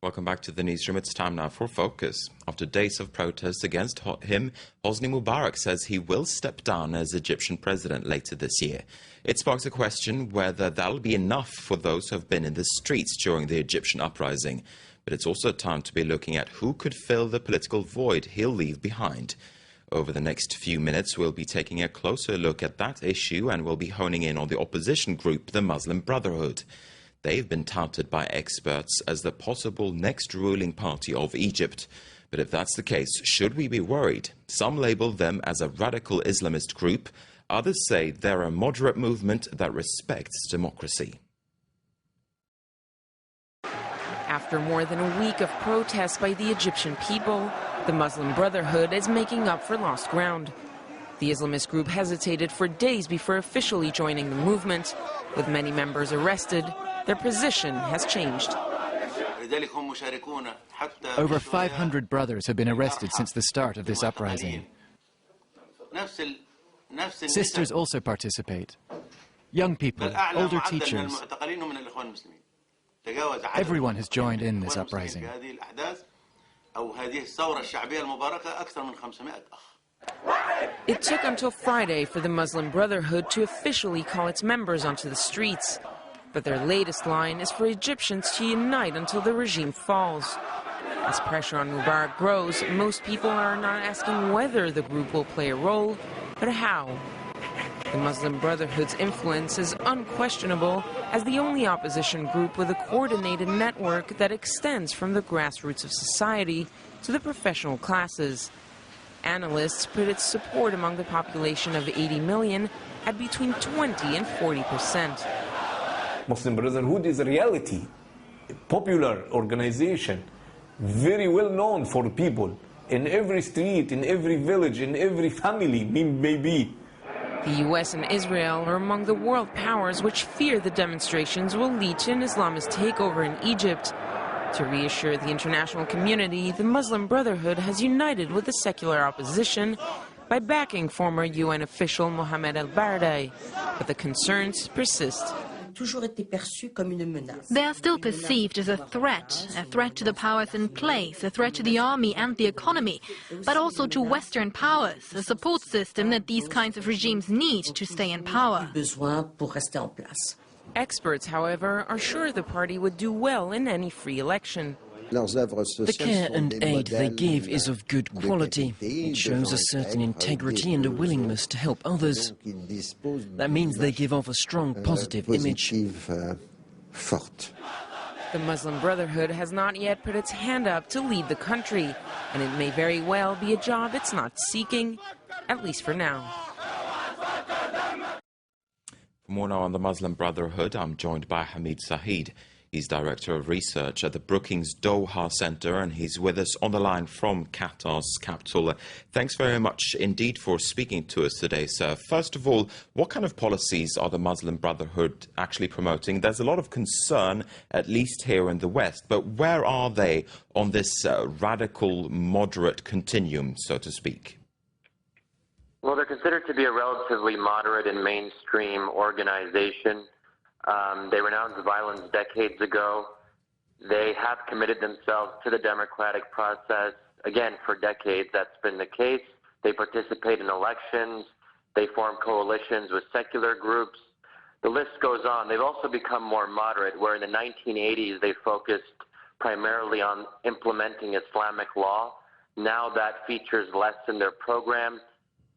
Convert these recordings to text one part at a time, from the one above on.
Welcome back to the newsroom. It's time now for Focus. After days of protests against him, Hosni Mubarak says he will step down as Egyptian president later this year. It sparks a question whether that'll be enough for those who have been in the streets during the Egyptian uprising. But it's also time to be looking at who could fill the political void he'll leave behind. Over the next few minutes, we'll be taking a closer look at that issue, and we'll be honing in on the opposition group, the Muslim Brotherhood. They've been touted by experts as the possible next ruling party of Egypt. But if that's the case, should we be worried? Some label them as a radical Islamist group. Others say they're a moderate movement that respects democracy. After more than a week of protests by the Egyptian people, the Muslim Brotherhood is making up for lost ground. The Islamist group hesitated for days before officially joining the movement. With many members arrested, their position has changed. Over 500 brothers have been arrested since the start of this uprising. Sisters also participate. Young people, older teachers. Everyone has joined in this uprising. It took until Friday for the Muslim Brotherhood to officially call its members onto the streets. But their latest line is for Egyptians to unite until the regime falls. As pressure on Mubarak grows, most people are not asking whether the group will play a role, but how. The Muslim Brotherhood's influence is unquestionable as the only opposition group with a coordinated network that extends from the grassroots of society to the professional classes. Analysts put its support among the population of 80 million at between 20 and 40%. Muslim Brotherhood is a reality, a popular organization, very well known for people in every street, in every village, in every family, maybe. The U.S. and Israel are among the world powers which fear the demonstrations will lead to an Islamist takeover in Egypt. To reassure the international community, the Muslim Brotherhood has united with the secular opposition by backing former UN official Mohammed al-Baradei. But the concerns persist. They are still perceived as a threat to the powers in place, a threat to the army and the economy, but also to Western powers, a support system that these kinds of regimes need to stay in power. Experts, however, are sure the party would do well in any free election. The care and aid they give is of good quality. It shows a certain integrity and a willingness to help others. That means they give off a strong positive image. The Muslim Brotherhood has not yet put its hand up to lead the country, and it may very well be a job it's not seeking, at least for now. For more now on the Muslim Brotherhood, I'm joined by Hamid Zahid. He's Director of Research at the Brookings Doha Center, and he's with us on the line from Qatar's capital. Thanks very much indeed for speaking to us today, sir. First of all, what kind of policies are the Muslim Brotherhood actually promoting? There's a lot of concern, at least here in the West, but where are they on this radical, moderate continuum, so to speak? Well, they're considered to be a relatively moderate and mainstream organization. They renounced violence decades ago. They have committed themselves to the democratic process. Again, for decades that's been the case. They participate in elections. They form coalitions with secular groups. The list goes on. They've also become more moderate, where in the 1980s they focused primarily on implementing Islamic law. Now that features less in their program,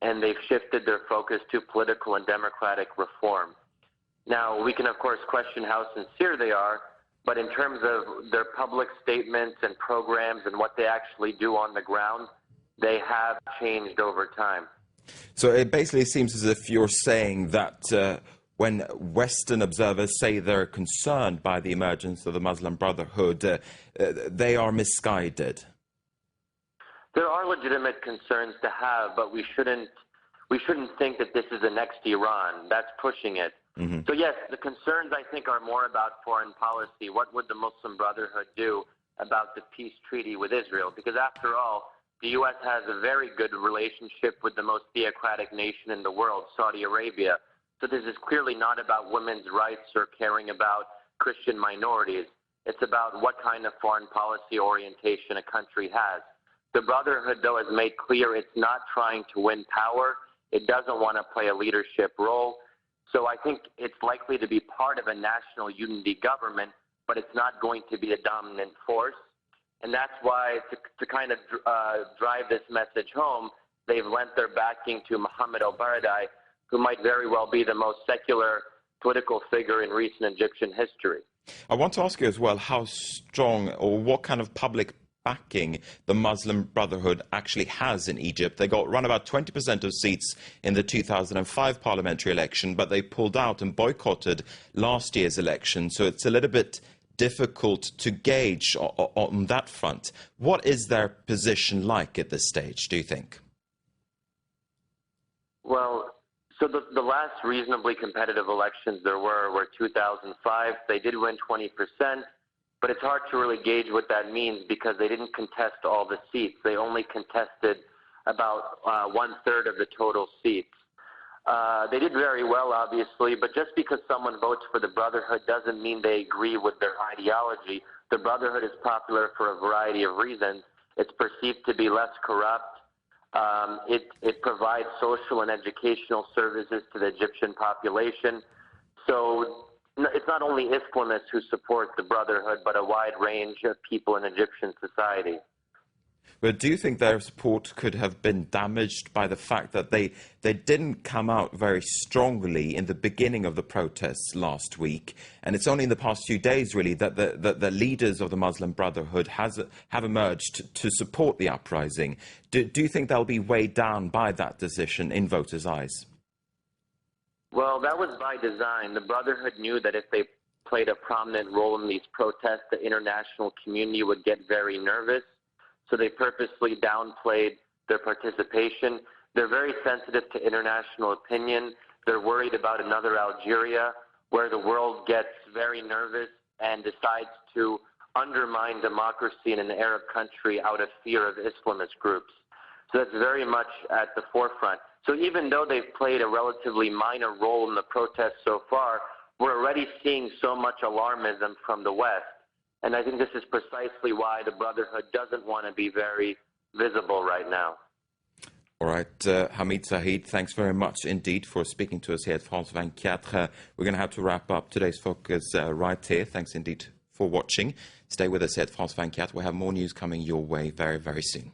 and they've shifted their focus to political and democratic reform. Now, we can, of course, question how sincere they are, but in terms of their public statements and programs and what they actually do on the ground, they have changed over time. So it basically seems as if you're saying that when Western observers say they're concerned by the emergence of the Muslim Brotherhood, they are misguided. There are legitimate concerns to have, but we shouldn't think that this is the next Iran. That's pushing it. Mm-hmm. So yes, the concerns I think are more about foreign policy. What would the Muslim Brotherhood do about the peace treaty with Israel? Because after all, the U.S. has a very good relationship with the most theocratic nation in the world, Saudi Arabia. So this is clearly not about women's rights or caring about Christian minorities. It's about what kind of foreign policy orientation a country has. The Brotherhood, though, has made clear it's not trying to win power. It doesn't want to play a leadership role. So I think it's likely to be part of a national unity government, but it's not going to be a dominant force. And that's why, to kind of drive this message home, they've lent their backing to Mohammed al-Baradei, who might very well be the most secular political figure in recent Egyptian history. I want to ask you as well how strong or what kind of public backing the Muslim Brotherhood actually has in Egypt. They got around about 20% of seats in the 2005 parliamentary election, but they pulled out and boycotted last year's election, so it's a little bit difficult to gauge on that front. What is their position like at this stage, do you think? Well, so the last reasonably competitive elections there were 2005. They did win 20%, but it's hard to really gauge what that means because they didn't contest all the seats. They only contested about 1/3 of the total seats. They did very well, obviously, but just because someone votes for the Brotherhood doesn't mean they agree with their ideology. The Brotherhood is popular for a variety of reasons. It's perceived to be less corrupt. It provides social and educational services to the Egyptian population. So it's not only Islamists who support the Brotherhood, but a wide range of people in Egyptian society. But do you think their support could have been damaged by the fact that they didn't come out very strongly in the beginning of the protests last week? And it's only in the past few days, really, that the leaders of the Muslim Brotherhood have emerged to support the uprising. Do you think they'll be weighed down by that decision in voters' eyes? Well, that was by design. The Brotherhood knew that if they played a prominent role in these protests, the international community would get very nervous. So they purposely downplayed their participation. They're very sensitive to international opinion. They're worried about another Algeria where the world gets very nervous and decides to undermine democracy in an Arab country out of fear of Islamist groups. So that's very much at the forefront. So even though they've played a relatively minor role in the protests so far, we're already seeing so much alarmism from the West. And I think this is precisely why the Brotherhood doesn't want to be very visible right now. All right, Hamid Zahid, thanks very much indeed for speaking to us here at France 24. We're going to have to wrap up today's focus right here. Thanks indeed for watching. Stay with us here at France 24. We'll have more news coming your way very, very soon.